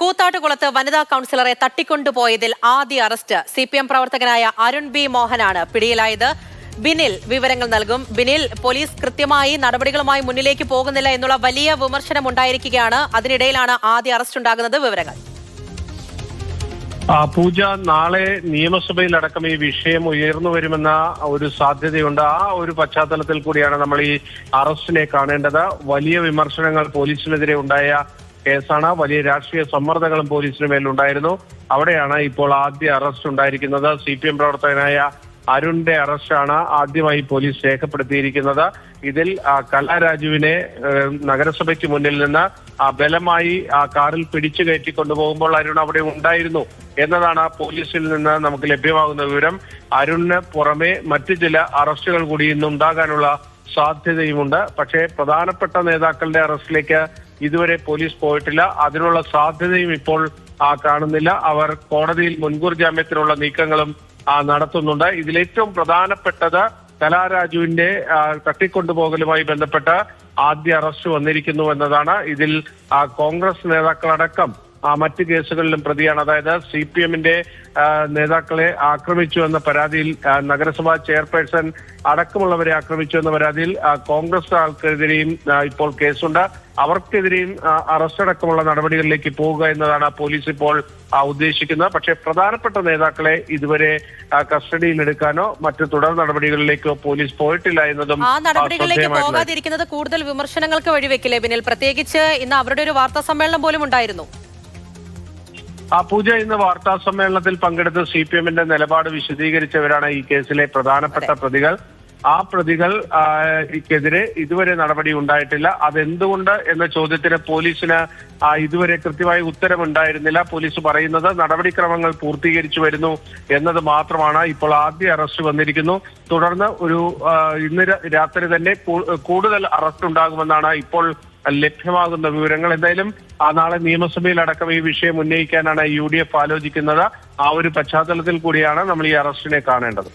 കൂത്താട്ടുകുളത്ത് വനിതാ കൗൺസിലറെ തട്ടിക്കൊണ്ടുപോയതിൽ ആദ്യ arrest CPM പ്രവർത്തകനായ അരുൺ ബി മോഹനാണ് പിടിയിലായത്. ബിനിൽ വിവരങ്ങൾ നൽകും. ബിനിൽ, പോലീസ് കൃത്യമായി നടപടികളുമായി മുന്നിലേക്ക് പോകുന്നില്ല എന്നുള്ള വലിയ വിമർശനം ഉണ്ടായിരിക്കുകയാണ്. അതിനിടയിലാണ് ആദ്യ അറസ്റ്റ് ഉണ്ടാകുന്നത്. വിവരങ്ങൾ. പൂജ, നാളെ നിയമസഭയിലടക്കം ഈ വിഷയം ഉയർന്നു വരുമെന്ന ഒരു സാധ്യതയുണ്ട്. ആ ഒരു പശ്ചാത്തലത്തിൽ കൂടിയാണ് നമ്മൾ ഈ അറസ്റ്റിനെ കാണേണ്ടത്. വലിയ വിമർശനങ്ങൾ പോലീസിനെതിരെ ഉണ്ടായ കേസാണ്. വലിയ രാഷ്ട്രീയ സമ്മർദ്ദങ്ങളും പോലീസിന് മേലുണ്ടായിരുന്നു. അവിടെയാണ് ഇപ്പോൾ ആദ്യ അറസ്റ്റ് ഉണ്ടായിരിക്കുന്നത്. CPM പ്രവർത്തകനായ അരുണിന്റെ അറസ്റ്റാണ് ആദ്യമായി പോലീസ് രേഖപ്പെടുത്തിയിരിക്കുന്നത്. ഇതിൽ കലാരാജുവിനെ നഗരസഭയ്ക്ക് മുന്നിൽ നിന്ന് ബലമായി ആ കാറിൽ പിടിച്ചു കയറ്റി കൊണ്ടുപോകുമ്പോൾ അരുൺ അവിടെ ഉണ്ടായിരുന്നു എന്നതാണ് പോലീസിൽ നിന്ന് നമുക്ക് ലഭ്യമാകുന്ന വിവരം. അരുണിന് പുറമെ മറ്റു ചില അറസ്റ്റുകൾ കൂടി ഇന്ന് ഉണ്ടാകാനുള്ള സാധ്യതയുമുണ്ട്. പക്ഷേ പ്രധാനപ്പെട്ട നേതാക്കളുടെ അറസ്റ്റിലേക്ക് ഇതുവരെ പോലീസ് പോയിട്ടില്ല. അതിനുള്ള സാധ്യതയും ഇപ്പോൾ കാണുന്നില്ല. അവർ കോടതിയിൽ മുൻകൂർ ജാമ്യത്തിനുള്ള നീക്കങ്ങളും നടത്തുന്നുണ്ട്. ഇതിലേറ്റവും പ്രധാനപ്പെട്ടത് കലാരാജുവിന്റെ തട്ടിക്കൊണ്ടുപോകലുമായി ബന്ധപ്പെട്ട് ആദ്യ അറസ്റ്റ് വന്നിരിക്കുന്നു എന്നതാണ്. ഇതിൽ കോൺഗ്രസ് നേതാക്കളടക്കം മറ്റ് കേസുകളിലും പ്രതിയാണ്. അതായത് CPMന്റെ നേതാക്കളെ ആക്രമിച്ചു എന്ന പരാതിയിൽ, നഗരസഭാ ചെയർപേഴ്സൺ അടക്കമുള്ളവരെ ആക്രമിച്ചു എന്ന പരാതിയിൽ കോൺഗ്രസ് ആൾക്കെതിരെയും ഇപ്പോൾ കേസുണ്ട്. അവർക്കെതിരെയും അറസ്റ്റ് അടക്കമുള്ള നടപടികളിലേക്ക് പോവുക എന്നതാണ് പോലീസ് ഇപ്പോൾ ഉദ്ദേശിക്കുന്നത്. പക്ഷേ പ്രധാനപ്പെട്ട നേതാക്കളെ ഇതുവരെ കസ്റ്റഡിയിലെടുക്കാനോ മറ്റു തുടർ നടപടികളിലേക്കോ പോലീസ് പോയിട്ടില്ല എന്നതും ആ നടപടികളിലേക്ക് പോകാതിരിക്കുന്നത് കൂടുതൽ വിമർശനങ്ങൾക്ക് വഴിവെക്കില്ലേ ബിനിൽ? പ്രത്യേകിച്ച് ഇന്ന് അവരുടെ ഒരു വാർത്താ സമ്മേളനം പോലും ഉണ്ടായിരുന്നു. പൂജ, ഇന്ന് വാർത്താ സമ്മേളനത്തിൽ പങ്കെടുത്ത് CPMന്റെ നിലപാട് വിശദീകരിച്ചവരാണ് ഈ കേസിലെ പ്രധാനപ്പെട്ട പ്രതികൾ. ആ പ്രതികൾക്കെതിരെ ഇതുവരെ നടപടി ഉണ്ടായിട്ടില്ല. അതെന്തുകൊണ്ട് എന്ന ചോദ്യത്തിന് പോലീസിന് ഇതുവരെ കൃത്യമായ ഉത്തരവുണ്ടായിരുന്നില്ല. പോലീസ് പറയുന്നത് നടപടിക്രമങ്ങൾ പൂർത്തീകരിച്ചു വരുന്നു എന്നത് മാത്രമാണ്. ഇപ്പോൾ ആദ്യ അറസ്റ്റ് വന്നിരിക്കുന്നു. തുടർന്ന് ഇന്ന് രാത്രി തന്നെ കൂടുതൽ അറസ്റ്റ് ഉണ്ടാകുമെന്നാണ് ഇപ്പോൾ ലഭ്യമാകുന്ന വിവരങ്ങൾ. എന്തായാലും നാളെ നിയമസഭയിലടക്കം ഈ വിഷയം ഉന്നയിക്കാനാണ് UDF ആലോചിക്കുന്നത്. ആ ഒരു പശ്ചാത്തലത്തിൽ കൂടിയാണ് നമ്മൾ ഈ അറസ്റ്റിനെ കാണേണ്ടത്.